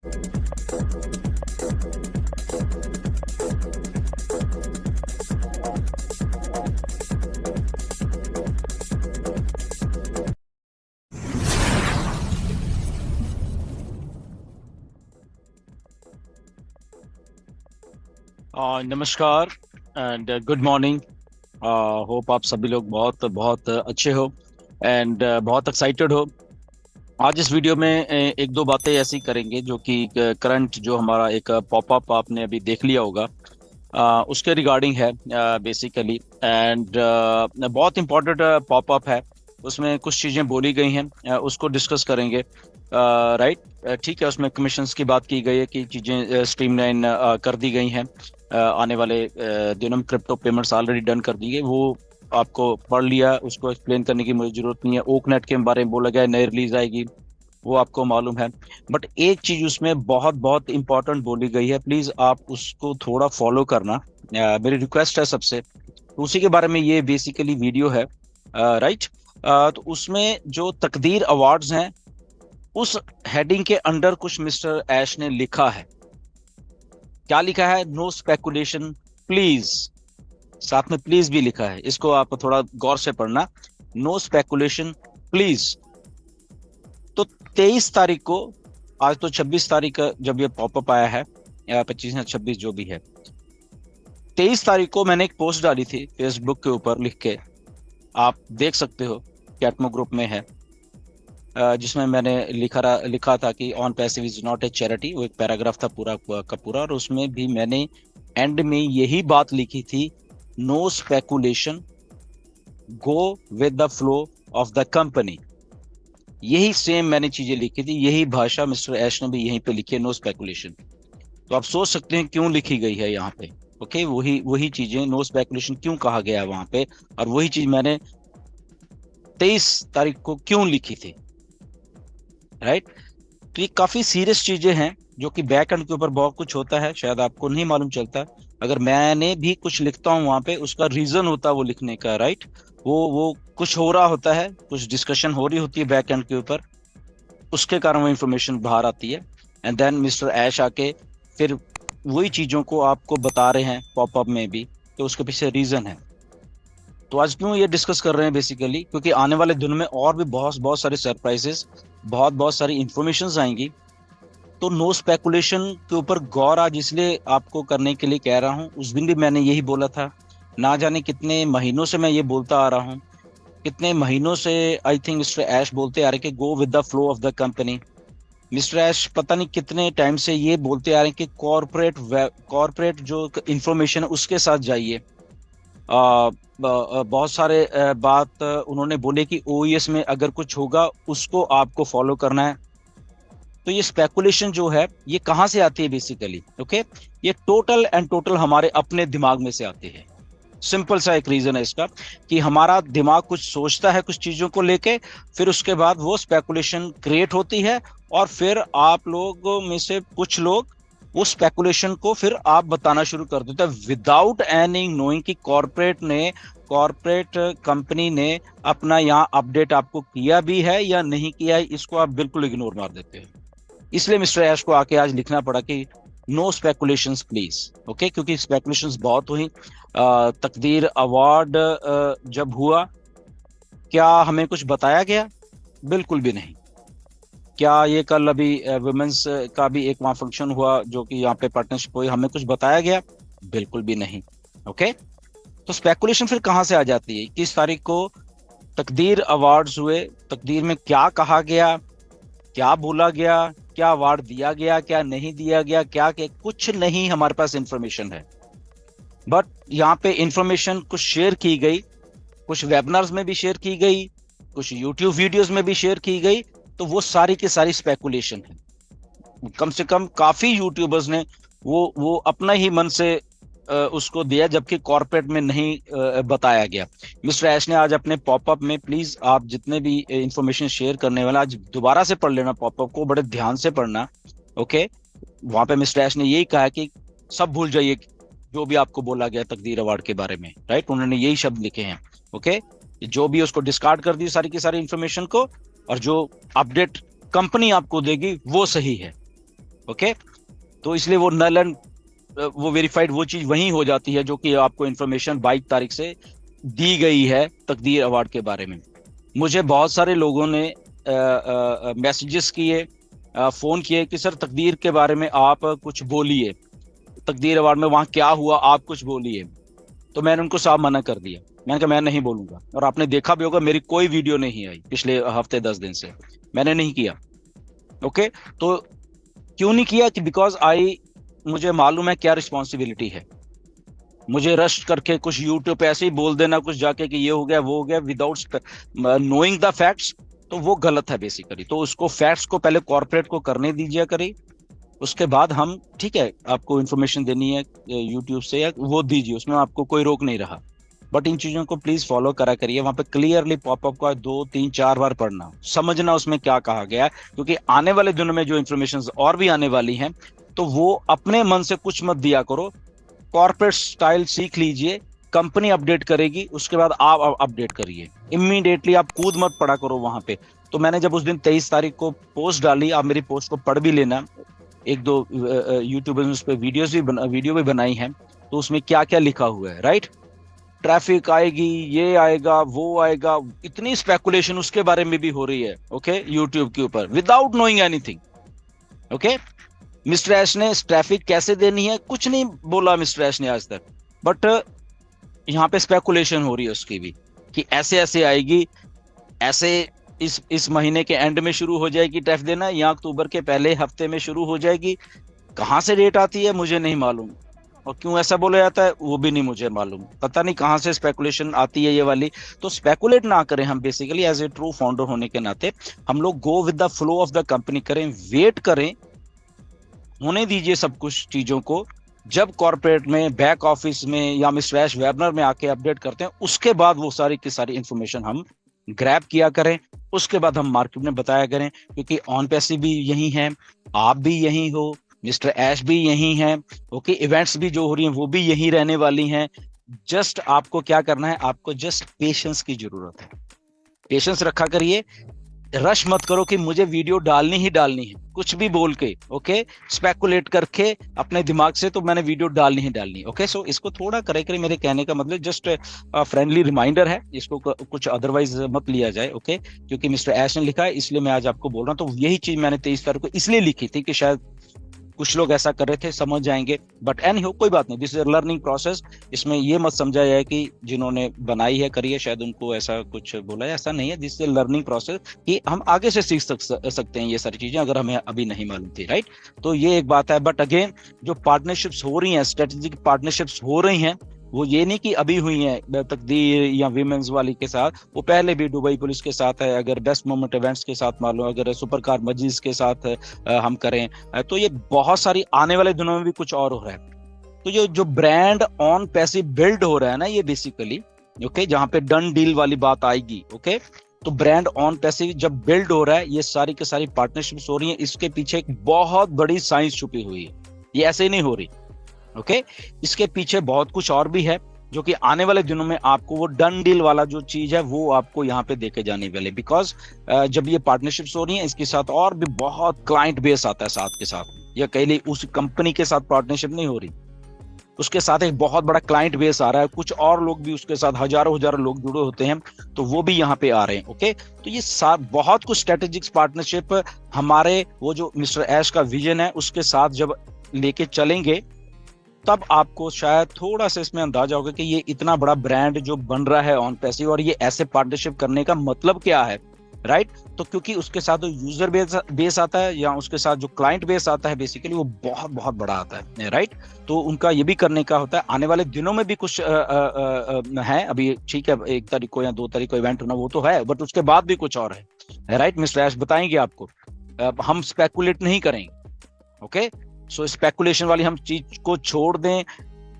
नमस्कार and good morning. Hope आप सभी लोग बहुत बहुत अच्छे हो एंड बहुत एक्साइटेड हो। आज इस वीडियो में एक दो बातें ऐसी करेंगे जो कि करंट जो हमारा एक पॉपअप आपने अभी देख लिया होगा, उसके रिगार्डिंग है बेसिकली। एंड बहुत इंपॉर्टेंट पॉपअप है, उसमें कुछ चीज़ें बोली गई हैं, उसको डिस्कस करेंगे। राइट, ठीक है। उसमें कमीशंस की बात की गई है कि चीज़ें स्ट्रीमलाइन कर दी गई हैं। आने वाले दिनों में क्रिप्टो पेमेंट्स ऑलरेडी डन कर दी गई, वो आपको पढ़ लिया, उसको एक्सप्लेन करने की मुझे जरूरत नहीं है। ओकनेट के बारे में बोला गया है, नई रिलीज आएगी, वो आपको मालूम है। बट एक चीज उसमें बहुत बहुत इंपॉर्टेंट बोली गई है, प्लीज आप उसको थोड़ा फॉलो करना, मेरी रिक्वेस्ट है सबसे। तो उसी के बारे में ये बेसिकली वीडियो है। राइट, तो उसमें जो तकदीर अवार्ड्स हैं, उस हेडिंग के अंडर कुछ मिस्टर ऐश ने लिखा है। क्या लिखा है? No speculation please. साथ में प्लीज भी लिखा है, इसको आप थोड़ा गौर से पढ़ना। No speculation please. तो 23 तारीख को, आज तो 26 तारीख जब ये पॉपअप आया है, या 25 या 26 जो भी है, 23 तारीख को मैंने एक पोस्ट डाली थी फेसबुक के ऊपर लिख के, आप देख सकते हो, कैटमो ग्रुप में है, जिसमें मैंने लिखा था कि on passive is not a charity. वो एक पैराग्राफ था पूरा का पूरा, और उसमें भी मैंने एंड में यही बात लिखी थी, no speculation, go with the flow of the company. यही सेम मैंने चीजें लिखी थी, यही भाषा मिस्टर ऐश ने भी यहीं पे लिखी है, नो स्पेकुलेशन। तो आप सोच सकते हैं क्यों लिखी गई है यहाँ पे। ओके, वही वही चीजें, नो स्पेकुलेशन क्यों कहा गया है वहां पे, और वही चीज मैंने 23 तारीख को क्यों लिखी थी। राइट, तो ये काफी सीरियस चीजें हैं, जो कि बैक एंड के ऊपर बहुत कुछ होता है, शायद आपको नहीं मालूम चलता। अगर मैंने भी कुछ लिखता हूँ वहां पे, उसका रीजन होता है वो लिखने का। राइट, वो कुछ हो रहा होता है, कुछ डिस्कशन हो रही होती है बैक एंड के ऊपर, उसके कारण वो इंफॉर्मेशन बाहर आती है। एंड देन मिस्टर ऐश आके फिर वही चीजों को आपको बता रहे हैं पॉपअप में भी, तो उसके पीछे रीजन है। तो आज क्यों ये डिस्कस कर रहे हैं बेसिकली, क्योंकि आने वाले दिनों में और भी बहुत बहुत सारे सरप्राइजेस, बहुत बहुत सारी इंफॉर्मेशन आएंगी। तो नो स्पेकुलेशन के ऊपर गौर आज इसलिए आपको करने के लिए कह रहा हूँ। उस दिन भी मैंने यही बोला था, ना जाने कितने महीनों से मैं ये बोलता आ रहा हूँ, कितने महीनों से आई थिंक मिस्टर ऐश बोलते आ रहे कि go with the flow of the company. Mister Ash पता नहीं कितने टाइम से ये बोलते आ रहे हैं कि कॉरपोरेट जो इंफॉर्मेशन है उसके साथ जाइए। बहुत सारे बात उन्होंने बोले कि ओईएस में अगर कुछ होगा उसको आपको फॉलो करना है। तो ये स्पेकुलेशन जो है ये कहाँ से आती है बेसिकली? ओके, ये टोटल एंड टोटल हमारे अपने दिमाग में से आती है। सिंपल सा एक रीजन है इसका, कि हमारा दिमाग कुछ सोचता है कुछ चीजों को लेके, फिर उसके बाद वो स्पेकुलेशन क्रिएट होती है, और फिर आप लोगों में से कुछ लोग उस स्पेकुलेशन को फिर आप बताना शुरू कर देते हैं विदाउट एनी नोइंग कि कॉर्पोरेट कंपनी ने अपना यहाँ अपडेट आपको किया भी है या नहीं किया है, इसको आप बिल्कुल इग्नोर मार देते हैं। इसलिए मिस्टर ऐश को आके आज लिखना पड़ा कि नो स्पेकुलेशंस प्लीज। ओके, क्योंकि स्पेकुलेशंस बहुत हुई। तकदीर अवार्ड जब हुआ, क्या हमें कुछ बताया गया? बिल्कुल भी नहीं। क्या ये कल अभी वुमेन्स का भी एक वहाँ फंक्शन हुआ जो कि यहाँ पे पार्टनरशिप हुई, हमें कुछ बताया गया? बिल्कुल भी नहीं। ओके, तो स्पेकुलेशन फिर कहाँ से आ जाती है? 21 तारीख को तकदीर अवार्ड्स हुए, तकदीर में क्या कहा गया, क्या बोला गया, क्या अवार्ड दिया गया, क्या नहीं दिया गया, क्या कुछ नहीं हमारे पास इंफॉर्मेशन है। बट यहाँ पे इंफॉर्मेशन कुछ शेयर की गई, कुछ वेबिनार्स में भी शेयर की गई, कुछ यूट्यूब वीडियोस में भी शेयर की गई, तो वो सारी की सारी स्पेकुलेशन है। कम से कम काफी यूट्यूबर्स ने वो अपना ही मन से उसको दिया, जबकि कॉर्पोरेट में नहीं बताया गया। मिस्टर ऐश ने आज अपने पॉपअप में, प्लीज आप जितने भी इंफॉर्मेशन शेयर करने वाला, आज दोबारा से पढ़ लेना पॉपअप को, बड़े ध्यान से पढ़ना। ओके, वहां पे मिस्टर ऐश ने यही कहा कि सब भूल जाइए जो भी आपको बोला गया तकदीर अवार्ड के बारे में। राइट, उन्होंने यही शब्द लिखे हैं। ओके, जो भी उसको डिस्कार्ड कर दी सारी की सारी इंफॉर्मेशन को, और जो अपडेट कंपनी आपको देगी वो सही है। ओके, तो इसलिए वो नल एंड वो वेरीफाइड वो चीज वही हो जाती है जो कि आपको इन्फॉर्मेशन 22 तारीख से दी गई है तकदीर अवार्ड के बारे में। मुझे बहुत सारे लोगों ने मैसेजेस किए, फोन किए कि सर तकदीर के बारे में आप कुछ बोलिए, तकदीर अवार्ड में वहां क्या हुआ आप कुछ बोलिए। तो मैंने उनको साफ मना कर दिया, मैंने कहा मैं नहीं बोलूंगा। और आपने देखा भी होगा मेरी कोई वीडियो नहीं आई पिछले हफ्ते 10 दिन से, मैंने नहीं किया। ओके, तो क्यों नहीं किया कि बिकॉज आई, मुझे मालूम है क्या रिस्पॉन्सिबिलिटी है। मुझे रश करके कुछ यूट्यूब पे ऐसे ही बोल देना कुछ जाके कि ये हो गया वो हो गया विदाउट नोइंग द फैक्ट्स, तो वो गलत है बेसिकली। तो उसको फैक्ट्स को पहले कॉर्पोरेट को करने दीजिए करिए, उसके बाद हम, ठीक है, आपको इन्फॉर्मेशन देनी है यूट्यूब से या वो दीजिए, उसमें आपको कोई रोक नहीं रहा। बट इन चीजों को प्लीज फॉलो करा करिए, वहां पे क्लियरली पॉपअप का 2 3 4 बार पढ़ना, समझना उसमें क्या कहा गया है, क्योंकि आने वाले दिनों में जो इन्फॉर्मेशन और भी आने वाली हैं, तो वो अपने मन से कुछ मत दिया करो, कॉर्पोरेट स्टाइल सीख लीजिए। कंपनी अपडेट करेगी उसके बाद आप अपडेट करिए, इमीडिएटली आप कूद मत पड़ा करो वहां पे। तो मैंने जब उस दिन 23 तारीख को पोस्ट डाली, आप मेरी पोस्ट को पढ़ भी लेना, एक दो यूट्यूबर्स उस पे वीडियो भी बनाई है, तो उसमें क्या क्या लिखा हुआ है, राइट। ट्रैफिक आएगी, ये आएगा वो आएगा, इतनी स्पेकुलेशन उसके बारे में भी हो रही है, ओके, यूट्यूब के ऊपर without knowing anything. Okay, mister Ash ने ट्रैफिक कैसे देनी है कुछ नहीं बोला मिस्टर ऐश ने आज तक, बट यहाँ पे स्पेकुलेशन हो रही है उसकी भी कि ऐसे ऐसे आएगी, ऐसे इस महीने के एंड में शुरू हो जाएगी ट्रैफिक देना, या अक्टूबर के पहले हफ्ते में शुरू हो जाएगी। कहाँ से डेट आती है मुझे नहीं मालूम, और क्यों ऐसा बोला जाता है वो भी नहीं मुझे मालूम, पता नहीं कहाँ से स्पेकुलेशन आती है ये वाली। तो स्पेकुलेट ना करें हम, basically as a true founder होने के नाते हम लोग go with the flow of the company करें, वेट करें, होने दीजिए सब कुछ चीजों को। जब कॉर्पोरेट में, बैक ऑफिस में या मिस्टर ऐश वेबनर में आके अपडेट करते हैं, उसके बाद वो सारी की सारी इंफॉर्मेशन हम ग्रैब किया करें, उसके बाद हम मार्केट में बताया करें, क्योंकि ऑन पैसे भी यही है, आप भी यही हो, मिस्टर ऐश भी यही है, ओके, इवेंट्स भी जो हो रही हैं वो भी यही रहने वाली हैं। जस्ट आपको क्या करना है, आपको जस्ट पेशेंस की जरूरत है, पेशेंस रखा करिए, रश मत करो कि मुझे वीडियो डालनी ही डालनी है कुछ भी बोल के, ओके, स्पेकुलेट करके अपने दिमाग से, तो मैंने वीडियो डालनी ही डालनी, ओके। सो इसको थोड़ा करे करे, मेरे कहने का मतलब जस्ट फ्रेंडली रिमाइंडर है, इसको कुछ अदरवाइज मत लिया जाए, ओके, क्योंकि मिस्टर ऐश ने लिखा है इसलिए मैं आज आपको बोल रहा हूँ। तो यही चीज मैंने 23 तारीख को इसलिए लिखी थी कि शायद कुछ लोग ऐसा कर रहे थे, समझ जाएंगे, बट एनी हो, कोई बात नहीं, दिस इज लर्निंग प्रोसेस। इसमें ये मत समझा जाए कि जिन्होंने बनाई है करी है शायद उनको ऐसा कुछ बोला है, ऐसा नहीं है, दिस इज लर्निंग प्रोसेस कि हम आगे से सीख सकते हैं ये सारी चीजें अगर हमें अभी नहीं मालूम थी, राइट। तो ये एक बात है, बट अगेन जो पार्टनरशिप्स हो रही हैं, स्ट्रेटेजिक पार्टनरशिप्स हो रही हैं, वो ये नहीं कि अभी हुई है तकदीर या विमेंस वाली के साथ, वो पहले भी दुबई पुलिस के साथ है, अगर बेस्ट मोमेंट इवेंट्स के साथ मान लो, अगर सुपर कार मजीज के साथ हम करें, तो ये बहुत सारी आने वाले दिनों में भी कुछ और हो रहा है। तो ये जो ब्रांड ऑन पैसे बिल्ड हो रहा है ना, ये बेसिकली, ओके, जहां पे डन डील वाली बात आएगी, ओके, तो ब्रांड ऑन पैसे जब बिल्ड हो रहा है, ये सारी की सारी पार्टनरशिप्स हो रही है, इसके पीछे एक बहुत बड़ी साइंस छुपी हुई है, ये ऐसे ही नहीं हो रही, ओके। इसके पीछे बहुत कुछ और भी है जो कि आने वाले दिनों में आपको वो डन डील वाला जो चीज है वो आपको यहाँ पे देखे जाने वाले, बिकॉज जब ये पार्टनरशिप्स हो रही है इसके साथ और भी बहुत क्लाइंट बेस आता है साथ के साथ, या कह ली उस कंपनी के साथ पार्टनरशिप नहीं हो रही, उसके साथ एक बहुत बड़ा क्लाइंट बेस आ रहा है, कुछ और लोग भी उसके साथ हजारों हजारों लोग जुड़े होते हैं, तो वो भी यहाँ पे आ रहे हैं, ओके। तो ये बहुत कुछ स्ट्रेटेजिक पार्टनरशिप हमारे वो जो मिस्टर ऐश का विजन है उसके साथ जब लेके चलेंगे, तब आपको शायद थोड़ा सा इसमें अंदाजा होगा कि ये इतना बड़ा ब्रांड जो बन रहा है ऑन पैसिव, और ये ऐसे पार्टनरशिप करने का मतलब क्या है, राइट। तो क्योंकि उसके साथ जो यूजर बेस आता है या उसके साथ जो क्लाइंट बेस आता है बेसिकली वो बहुत बहुत बड़ा आता है, राइट। तो उनका ये भी करने का होता है, आने वाले दिनों में भी कुछ है, अभी ठीक है 1 तारीख को या 2 तारीख को इवेंट होना वो तो है, बट उसके बाद भी कुछ और है, राइट। मिस्टर ऐश बताएंगे आपको, हम स्पेकुलेट नहीं करेंगे, ओके। सो स्पेकुलेशन वाली हम चीज को छोड़ दें,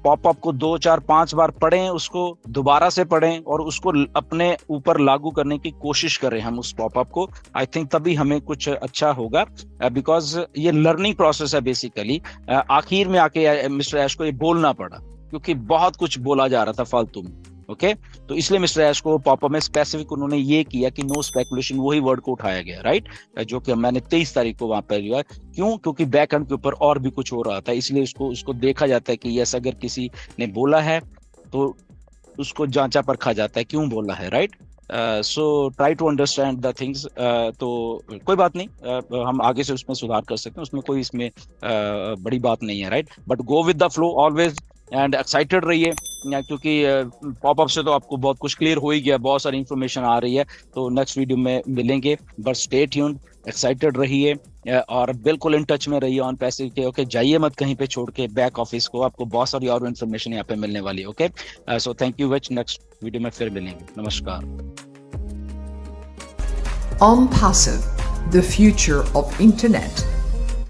पॉपअप को 2 4 5 बार पढ़ें, उसको दोबारा से पढ़ें और उसको अपने ऊपर लागू करने की कोशिश करें हम उस पॉपअप को, आई थिंक तभी हमें कुछ अच्छा होगा, बिकॉज ये लर्निंग प्रोसेस है बेसिकली। आखिर में आके मिस्टर ऐश को ये बोलना पड़ा क्योंकि बहुत कुछ बोला जा रहा था फालतू में, ओके तो इसलिए मिस्टर ऐश को पॉपअप में स्पेसिफिक उन्होंने ये किया कि नो स्पेकुलेशन, वही वर्ड को उठाया गया, राइट, जो कि मैंने 23 तारीख को वहां पर लिया। क्यों? क्योंकि बैक एंड के ऊपर और भी कुछ हो रहा था, इसलिए उसको उसको देखा जाता है कि यस, अगर किसी ने बोला है तो उसको जांचा परखा जाता है क्यों बोला है, right. So try to understand the things. तो कोई बात नहीं, हम आगे से उसमें सुधार कर सकते हैं, उसमें कोई इसमें बड़ी बात नहीं है, right. But go with the flow always and excited रहिए, क्योंकि पॉपअप से तो आपको बहुत कुछ क्लियर हो ही गया, बहुत सारी इंफॉर्मेशन आ रही है। तो नेक्स्ट वीडियो में मिलेंगे, बट स्टे ट्यून्ड, एक्साइटेड रहिए और बिल्कुल इन टच में रहिए ऑन पैसे के। ओके, जाइए मत कहीं पे छोड़ के बैक ऑफिस को, आपको बहुत सारी और इन्फॉर्मेशन यहाँ पे मिलने वाली है। Okay, so thank you vetch, next video में फिर मिलेंगे, नमस्कार। On Passive, the future of internet.